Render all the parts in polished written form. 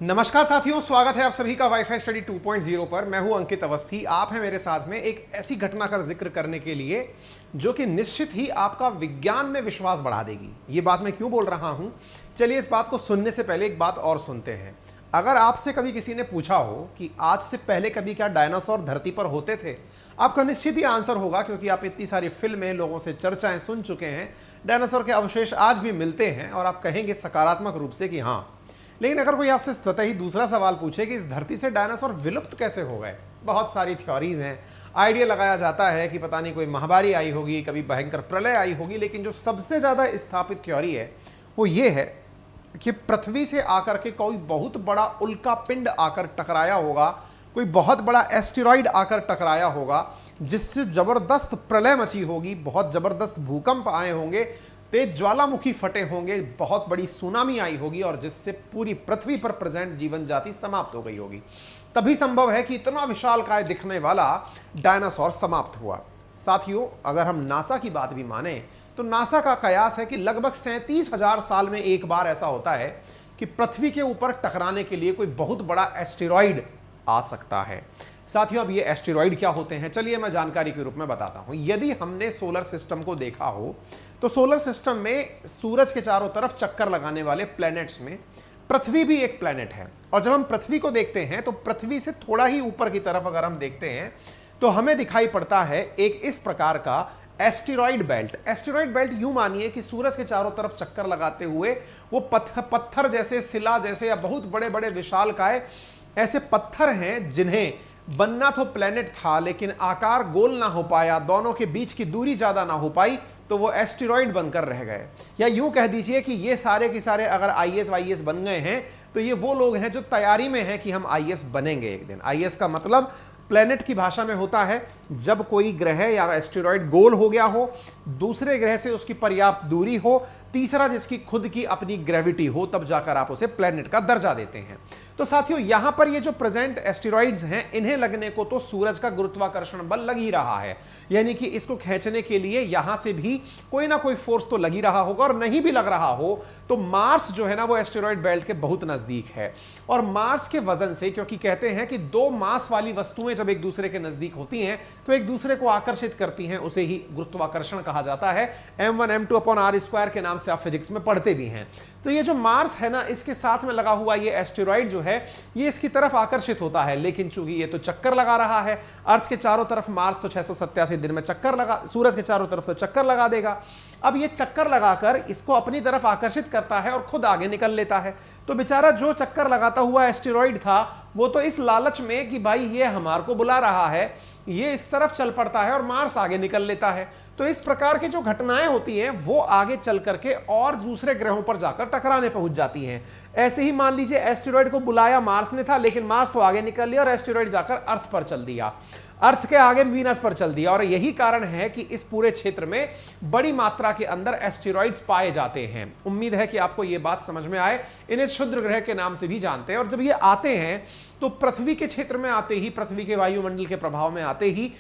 नमस्कार साथियों, स्वागत है आप सभी का वाईफाई स्टडी 2.0 पर। मैं हूं अंकित अवस्थी। आप हैं मेरे साथ में एक ऐसी घटना का जिक्र करने के लिए जो कि निश्चित ही आपका विज्ञान में विश्वास बढ़ा देगी। ये बात मैं क्यों बोल रहा हूं, चलिए इस बात को सुनने से पहले एक बात और सुनते हैं। अगर आपसे कभी किसी ने पूछा हो कि आज से पहले कभी क्या डायनासोर धरती पर होते थे, आपका निश्चित ही आंसर होगा, क्योंकि आप इतनी सारी फिल्में, लोगों से चर्चाएं सुन चुके हैं। डायनासोर के अवशेष आज भी मिलते हैं और आप कहेंगे सकारात्मक रूप से कि हाँ। लेकिन अगर कोई आपसे स्वतः ही दूसरा सवाल पूछे कि इस धरती से डायनासोर विलुप्त कैसे हो गए, बहुत सारी थ्योरीज हैं। आइडिया लगाया जाता है कि पता नहीं कोई महामारी आई होगी, कभी भयंकर प्रलय आई होगी, लेकिन जो सबसे ज्यादा स्थापित थ्योरी है वो ये है कि पृथ्वी से आकर के कोई बहुत बड़ा उल्का पिंड आकर टकराया होगा, कोई बहुत बड़ा एस्टेरॉइड आकर टकराया होगा, जिससे जबरदस्त प्रलय मची होगी, बहुत जबरदस्त भूकंप आए होंगे, तेज ज्वालामुखी फटे होंगे, बहुत बड़ी सुनामी आई होगी और जिससे पूरी पृथ्वी पर प्रेजेंट जीवन जाति समाप्त हो गई होगी। तभी संभव है कि इतना विशालकाय दिखने वाला डायनासोर समाप्त हुआ। साथियों, अगर हम नासा की बात भी माने तो नासा का कयास है कि लगभग 37,000 साल में एक बार ऐसा होता है कि पृथ्वी के ऊपर टकराने के लिए कोई बहुत बड़ा एस्टेरॉइड आ सकता है। साथियों, अब ये एस्टेरॉइड क्या होते हैं, चलिए मैं जानकारी के रूप में बताता हूं। यदि हमने सोलर सिस्टम को देखा हो तो सोलर सिस्टम में सूरज के चारों तरफ चक्कर लगाने वाले प्लैनेट्स में पृथ्वी भी एक प्लैनेट है। और जब हम पृथ्वी को देखते हैं तो पृथ्वी से थोड़ा ही ऊपर की तरफ अगर हम देखते हैं तो हमें दिखाई पड़ता है एक इस प्रकार का एस्टेरॉइड बेल्ट। एस्टेरॉइड बेल्ट यूं मानिए कि सूरज के चारों तरफ चक्कर लगाते हुए वो पत्थर जैसे, शिला जैसे या बहुत बड़े बड़े विशालकाय ऐसे पत्थर हैं जिन्हें बनना तो प्लेनेट था लेकिन आकार गोल ना हो पाया, दोनों के बीच की दूरी ज्यादा ना हो पाई, तो वो एस्टेरॉइड बनकर रह गए। या यूं कह दीजिए कि ये सारे के सारे अगर आईएएस वाईएएस बन गए हैं तो ये वो लोग हैं जो तैयारी में हैं कि हम आईएएस बनेंगे एक दिन। आईएएस का मतलब प्लेनेट की भाषा में होता है जब कोई ग्रह या एस्टेरॉइड गोल हो गया हो, दूसरे ग्रह से उसकी पर्याप्त दूरी हो, तीसरा जिसकी खुद की अपनी ग्रेविटी हो, तब जाकर आप उसे प्लेनेट का दर्जा देते हैं। तो साथियों, यहां पर ये जो प्रेजेंट एस्टेरॉइड्स हैं, इन्हें लगने को तो सूरज का गुरुत्वाकर्षण बल लग ही रहा है, यानी कि इसको खींचने के लिए यहां से भी कोई ना कोई फोर्स तो लग ही रहा होगा। और नहीं भी लग रहा हो तो मार्स जो है ना वो एस्टेरॉइड बेल्ट के बहुत नजदीक है। और मार्स के वजन से, क्योंकि कहते हैं कि दो मास वाली वस्तुएं जब एक दूसरे के नजदीक होती हैं तो एक दूसरे को आकर्षित करती हैं, उसे ही गुरुत्वाकर्षण कहा जाता है। m1 m2 upon r square के नाम से आप फिजिक्स में पढ़ते भी हैं। तो ये जो मार्स है ना, इसके साथ में लगा हुआ ये एस्टेरॉइड जो है ये इसकी तरफ आकर्षित होता है, लेकिन चूंकि ये तो चक्कर लगा रहा है अर्थ के चारों तरफ, मार्स तो 687 दिन में चक्कर लगा, सूरज के चारों तरफ तो चक्कर लगा देगा। अब ये चक्कर लगाकर इसको अपनी तरफ आकर्षित करता है और खुद आगे निकल लेता है। तो बेचारा जो चक्कर लगाता हुआ एस्टेरॉइड था वो तो इस लालच में कि भाई ये हमारे को बुला रहा है, ये इस तरफ चल पड़ता है और मार्स आगे निकल लेता है। तो इस प्रकार की जो घटनाएं होती हैं वो आगे चल करके और दूसरे ग्रहों पर जाकर टकराने पहुंच जाती हैं। ऐसे ही मान लीजिए एस्टेरॉइड को बुलाया मार्स ने था, लेकिन मार्स तो आगे निकल लिया और एस्टेरॉइड जाकर अर्थ पर चल दिया, अर्थ के आगे वीनस पर चल दिया। और यही कारण है कि इस पूरे क्षेत्र में बड़ी मात्रा के अंदर एस्टेरॉइड्स पाए जाते हैं। उम्मीद है कि आपको यह बात समझ में आए। इन्हें क्षुद्र ग्रह के नाम से भी जानते हैं। और जब ये आते हैं तो पृथ्वी के क्षेत्र में आते ही, पृथ्वी के वायुमंडल के प्रभाव में आते ही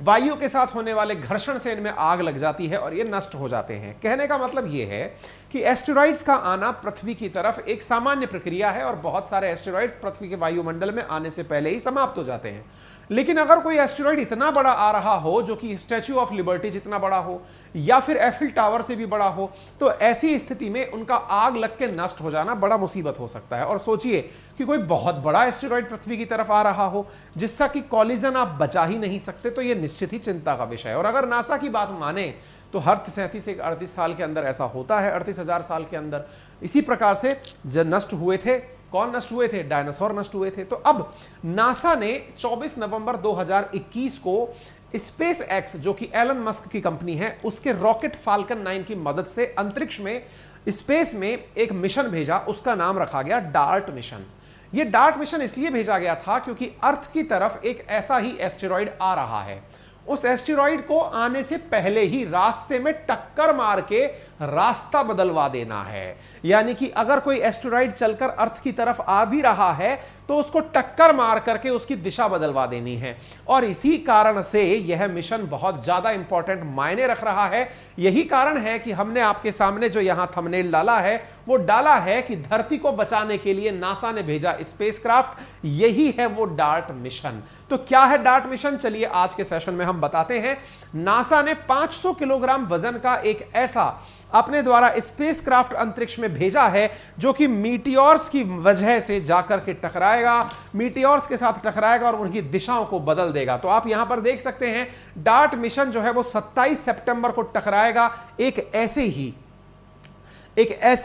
वायु के साथ होने वाले घर्षण से इनमें आग लग जाती है और ये नष्ट हो जाते हैं। कहने का मतलब ये है कि एस्टेरॉइड्स का आना पृथ्वी की तरफ एक सामान्य प्रक्रिया है और बहुत सारे एस्टेरॉइड्स पृथ्वी के वायुमंडल में आने से पहले ही समाप्त हो जाते हैं। लेकिन अगर कोई एस्टेरॉइड इतना बड़ा आ रहा हो जो कि स्टैच्यू ऑफ लिबर्टी जितना बड़ा हो या फिर एफिल टावर से भी बड़ा हो, तो ऐसी स्थिति में उनका आग लग के नष्ट हो जाना बड़ा मुसीबत हो सकता है। और सोचिए कि कोई बहुत बड़ा एस्टेरॉइड पृथ्वी की तरफ आ रहा हो जिसका कि कॉलिजन आप बचा ही नहीं सकते, तो यह निश्चित ही चिंता का विषय है। और अगर नासा की बात माने तो हर 37 से 38 साल के अंदर ऐसा होता है, 38,000 साल के अंदर इसी प्रकार से जब नष्ट हुए थे। कौन नष्ट हुए थे? डायनासोर नष्ट हुए थे। तो अब नासा ने 24 नवंबर 2021 को स्पेस एक्स, जो कि एलन मस्क की कंपनी है, उसके रॉकेट फाल्कन 9 की मदद से अंतरिक्ष में, स्पेस में एक मिशन भेजा। उसका नाम रखा गया डार्ट मिशन। यह डार्ट मिशन इसलिए भेजा गया था क्योंकि अर्थ की तरफ एक ऐसा ही एस्टेरॉइड आ रहा है। उस एस्टेरॉइड को आने से पहले ही रास्ते में टक्कर मार के रास्ता बदलवा देना है। यानी कि अगर कोई एस्टेरॉइड चलकर अर्थ की तरफ आ भी रहा है तो उसको टक्कर मार करके उसकी दिशा बदलवा देनी है। और इसी कारण से यह मिशन बहुत ज्यादा इंपॉर्टेंट मायने रख रहा है। यही कारण है कि हमने आपके सामने जो यहां थंबनेल डाला है वो डाला है कि धरती को बचाने के लिए नासा ने भेजा स्पेसक्राफ्ट, यही है वो डार्ट मिशन। तो क्या है डार्ट मिशन, चलिए आज के सेशन में हम बताते हैं। नासा ने 500 किलोग्राम वजन का एक ऐसा अपने द्वारा स्पेसक्राफ्ट अंतरिक्ष में भेजा है जो कि मीटियोर्स की वजह से जाकर के टकराएगा, मीटियोर्स के साथ टकराएगा और उनकी दिशाओं को बदल देगा। तो आप यहां पर देख सकते हैं डार्ट मिशन जो है वो 27 सितंबर को टकराएगा एक ऐसे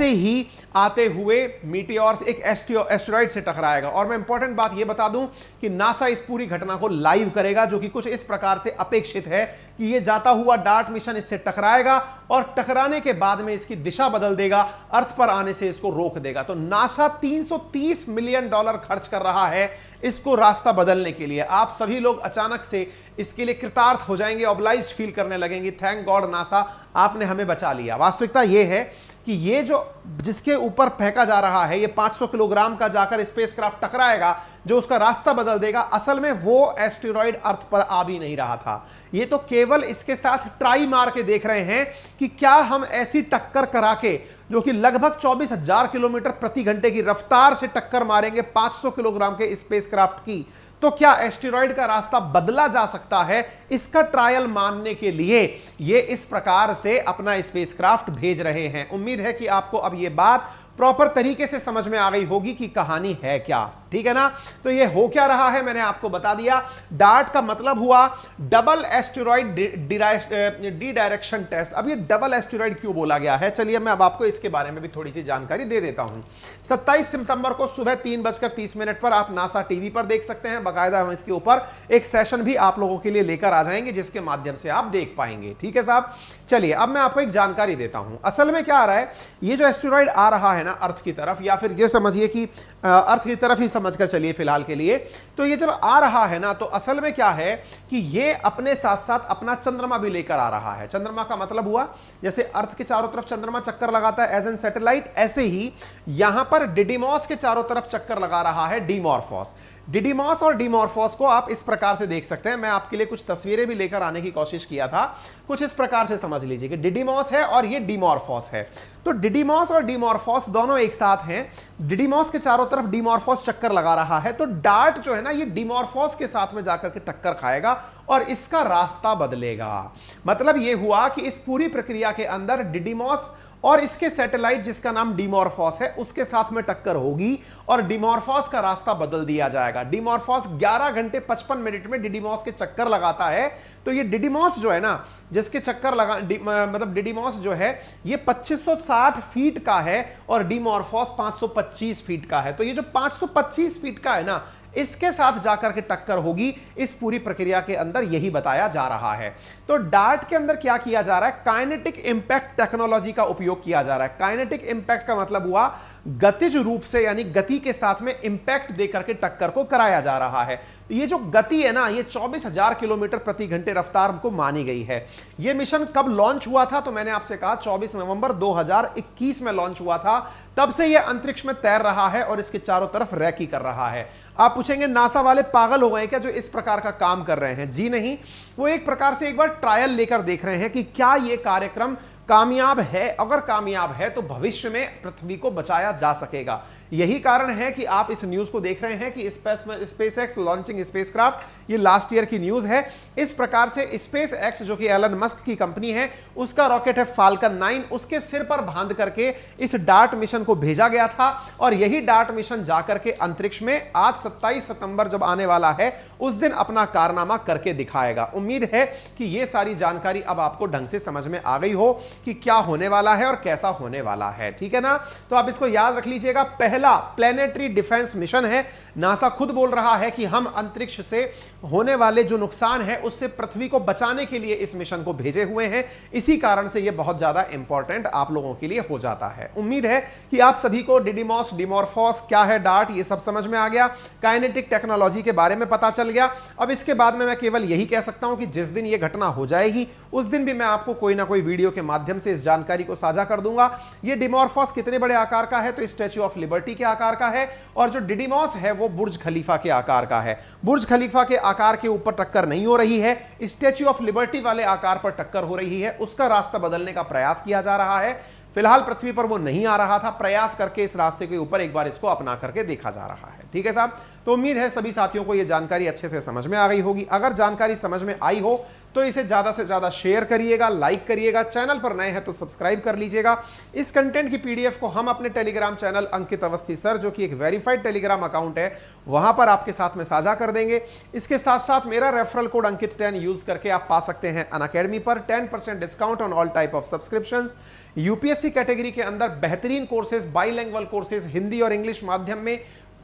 ही आते हुए मीटियोर्स, एक एस्टेरॉइड से टकराएगा। और मैं इंपॉर्टेंट बात यह बता दूं कि नासा इस पूरी घटना को लाइव करेगा, जो कि कुछ इस प्रकार से अपेक्षित है कि यह जाता हुआ डार्ट मिशन इससे टकराएगा और टकराने के बाद में इसकी दिशा बदल देगा, अर्थ पर आने से इसको रोक देगा। तो नासा $330 मिलियन खर्च कर रहा है इसको रास्ता बदलने के लिए। आप सभी लोग अचानक से इसके लिए कृतार्थ हो जाएंगे, ऑब्लाइज्ड फील करने लगेंगे, थैंक गॉड नासा आपने हमें बचा लिया। वास्तविकता यह है कि ये जो जिसके ऊपर फेंका जा रहा है ये 500 किलोग्राम का जाकर स्पेसक्राफ्ट टकराएगा जो उसका रास्ता बदल देगा, असल में वो एस्टेरॉइड अर्थ पर आ भी नहीं रहा था। ये तो केवल इसके साथ ट्राई मार के देख रहे हैं कि क्या हम ऐसी टक्कर करा के, जो कि लगभग 24,000 किलोमीटर प्रति घंटे की रफ्तार से टक्कर मारेंगे 500 किलोग्राम के स्पेसक्राफ्ट की, तो क्या एस्टेरॉइड का रास्ता बदला जा सकता है। इसका ट्रायल मानने के लिए ये इस प्रकार से अपना स्पेसक्राफ्ट भेज रहे हैं। उम्मीद है कि आपको अब ये बात प्रॉपर तरीके से समझ में आ गई होगी कि कहानी है क्या, ठीक है ना। तो ये हो क्या रहा है मैंने आपको बता दिया। डार्ट का मतलब हुआ double asteroid D direction test. अब ये डबल एस्टेरॉइड क्यों बोला गया है, चलिए मैं अब आपको इसके बारे में भी थोड़ी सी जानकारी दे देता हूं। 27 सितंबर को सुबह 3:30 पर आप नासा टीवी पर देख सकते हैं। बाकायदा हम इसके ऊपर एक सेशन भी आप लोगों के लिए लेकर आ जाएंगे जिसके माध्यम से आप देख पाएंगे, ठीक है साहब। चलिए अब मैं आपको एक जानकारी देता हूं। असल में क्या आ रहा है, ये जो एस्टेरॉइड आ रहा है ना अर्थ की तरफ, या फिर ये समझिए कि अर्थ की तरफ ही समझकर चलिए फिलहाल के लिए, तो ये जब आ रहा है ना तो असल में क्या है कि ये अपने साथ साथ अपना चंद्रमा भी लेकर आ रहा है। चंद्रमा का मतलब हुआ जैसे अर्थ के चारों तरफ चंद्रमा चक्कर लगाता है एज एन सैटेलाइट, ऐसे ही यहां पर डिडिमॉस के चारों तरफ चक्कर लगा रहा है डिमॉर्फोस। डिडिमॉस और डिमॉर्फोस को आप इस प्रकार से देख सकते हैं। मैं आपके लिए कुछ तस्वीरें भी लेकर आने की कोशिश किया था, कुछ इस प्रकार से समझ लीजिए कि डिडिमॉस है और ये डिमॉर्फोस है। तो डिडिमॉस और डिमॉर्फोस दोनों एक साथ हैं। डिडिमॉस के चारों तरफ डिमॉर्फोस चक्कर लगा रहा है, तो डार्ट जो है ना ये डिमॉर्फोस के साथ में जाकर के टक्कर खाएगा और इसका रास्ता बदलेगा। मतलब ये हुआ कि इस पूरी प्रक्रिया के अंदर डिडिमॉस और इसके सैटेलाइट जिसका नाम डिमॉर्फोस है उसके साथ में टक्कर होगी और डिमॉर्फोस का रास्ता बदल दिया जाएगा। डिमॉर्फोस 11 घंटे 55 मिनट में डिडिमॉस के चक्कर लगाता है। तो ये डिडिमॉस जो है ना जिसके चक्कर लगा मतलब डिडिमॉस जो है ये 2560 फीट का है और डिमॉर्फोस 525 फीट का है। तो ये जो 525 फीट का है ना इसके साथ जाकर के टक्कर होगी। इस पूरी प्रक्रिया के अंदर यही बताया जा रहा है। तो डार्ट के अंदर क्या किया जा रहा है, काइनेटिक इंपैक्ट टेक्नोलॉजी का उपयोग किया जा रहा है। काइनेटिक इंपैक्ट का मतलब हुआ गतिज रूप से, यानी गति के साथ में इंपैक्ट देकर के टक्कर को कराया जा रहा है। ये जो गति है ना ये 24,000 किलोमीटर प्रति घंटे रफ्तार को मानी गई है। यह मिशन कब लॉन्च हुआ था, तो मैंने आपसे कहा 24 नवंबर 2021 में लॉन्च हुआ था। तब से यह अंतरिक्ष में तैर रहा है और इसके चारों तरफ रैकी कर रहा है। आप पूछेंगे नासा वाले पागल हो गए क्या जो इस प्रकार का काम कर रहे हैं। जी नहीं, वो एक प्रकार से एक बार ट्रायल लेकर देख रहे हैं कि क्या यह कार्यक्रम कामयाब है। अगर कामयाब है तो भविष्य में पृथ्वी को बचाया जा सकेगा। यही कारण है कि आप इस न्यूज को देख रहे हैं कि स्पेसएक्स लॉन्चिंग स्पेसक्राफ्ट, ये लास्ट ईयर की न्यूज है। इस प्रकार से स्पेसएक्स जो कि एलन मस्क की कंपनी है उसका रॉकेट है फाल्कन 9, उसके सिर पर बांध करके इस डार्ट मिशन को भेजा गया था और यही डार्ट मिशन जाकर के अंतरिक्ष में आज 27 सितंबर जब आने वाला है उस दिन अपना कारनामा करके दिखाएगा। उम्मीद है कि यह सारी जानकारी अब आपको ढंग से समझ में आ गई हो कि क्या होने वाला है और कैसा होने वाला है, ठीक है ना। तो आप इसको याद रख लीजिएगा, पहला प्लेनेटरी डिफेंस मिशन है। नासा खुद बोल रहा है कि हम अंतरिक्ष से होने वाले जो नुकसान है उससे पृथ्वी को बचाने के लिए इस मिशन को भेजे हुए हैं। इसी कारण से यह बहुत ज्यादा इंपॉर्टेंट आप लोगों के लिए हो जाता है। उम्मीद है कि आप सभी को डिडिमॉस, डिमॉर्फोस, क्या है डार्ट, ये सब समझ में आ गया। काइनेटिक टेक्नोलॉजी के बारे में पता चल गया। अब इसके बाद में मैं केवल यही कह सकता हूं कि जिस दिन यह घटना हो जाएगी उस दिन भी मैं आपको कोई ना कोई वीडियो के माध्यम माध्यम से इस जानकारी को साझा कर दूंगा। ये डिमॉर्फोस कितने बड़े आकार का है, तो स्टैच्यू ऑफ लिबर्टी के आकार का है, और जो डिडिमॉस है वो बुर्ज खलीफा के आकार का है। बुर्ज खलीफा के आकार के ऊपर टक्कर नहीं हो रही है, स्टैच्यू ऑफ लिबर्टी वाले आकार पर टक्कर हो रही है। उसका रास्ता बदलने का प्रयास किया जा रहा है। फिलहाल पृथ्वी पर वो नहीं आ रहा था, प्रयास करके इस रास्ते के ऊपर एक बार इसको अपना करके देखा जा रहा है। ठीक है साहब, तो उम्मीद है सभी साथियों को ये जानकारी अच्छे से समझ में आ गई होगी। अगर जानकारी समझ में आई हो तो इसे ज्यादा से ज्यादा शेयर करिएगा, लाइक करिएगा, चैनल पर नए हैं तो सब्सक्राइब कर लीजिएगा। इस कंटेंट की पीडीएफ को हम अपने टेलीग्राम चैनल अंकित अवस्थी सर, जो कि एक वेरीफाइड टेलीग्राम अकाउंट है, वहां पर आपके साथ में साझा कर देंगे। इसके साथ साथ मेरा रेफरल कोड अंकित 10 यूज करके आप पा सकते हैं अनअकैडमी पर 10% discount on all type of subscriptions. UPSC category के अंदर बेहतरीन कोर्सेज, बाईलैंग्वेज कोर्सेज, हिंदी और इंग्लिश माध्यम में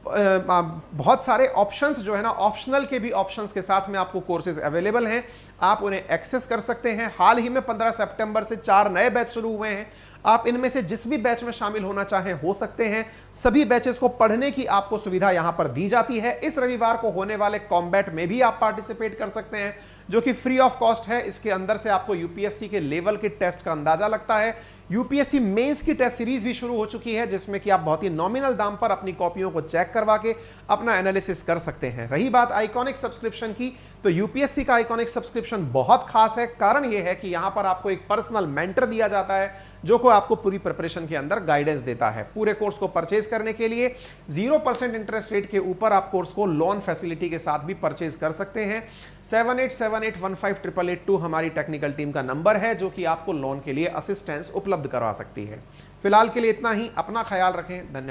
बहुत सारे ऑप्शंस जो है ना, ऑप्शनल के भी ऑप्शंस के साथ में आपको कोर्सेज अवेलेबल हैं, आप उन्हें एक्सेस कर सकते हैं। हाल ही में 15 सितंबर से 4 नए बैच शुरू हुए हैं। आप इनमें से जिस भी बैच में शामिल होना चाहें हो सकते हैं। सभी बैचेस को पढ़ने की आपको सुविधा यहां पर दी जाती है। इस रविवार को होने वाले कॉम्बैट में भी आप पार्टिसिपेट कर सकते हैं, जो कि फ्री ऑफ कॉस्ट है। इसके अंदर से आपको यूपीएससी के लेवल के टेस्ट का अंदाजा लगता है। यूपीएससी मेंस की टेस्ट सीरीज भी शुरू हो चुकी है, जिसमें कि आप बहुत ही नॉमिनल दाम पर अपनी कॉपियों को चेक करवा के अपना एनालिसिस कर सकते हैं। रही बात आइकॉनिक सब्सक्रिप्शन की, तो यूपीएससी का आइकॉनिक सब्सक्रिप्शन बहुत खास है। कारण यह है कि यहां पर आपको एक पर्सनल मेंटर दिया जाता है, जो को आपको पूरी प्रिपरेशन के अंदर गाइडेंस देता है। पूरे कोर्स को परचेज करने के लिए 0% इंटरेस्ट रेट के ऊपर आप कोर्स को लोन फैसिलिटी के साथ भी परचेज कर सकते हैं। 7878158882 हमारी टेक्निकल टीम का नंबर है, जो कि आपको लोन के लिए असिस्टेंस उपलब्ध करवा सकती है। फिलहाल के लिए इतना ही। अपना ख्याल रखें। धन्यवाद।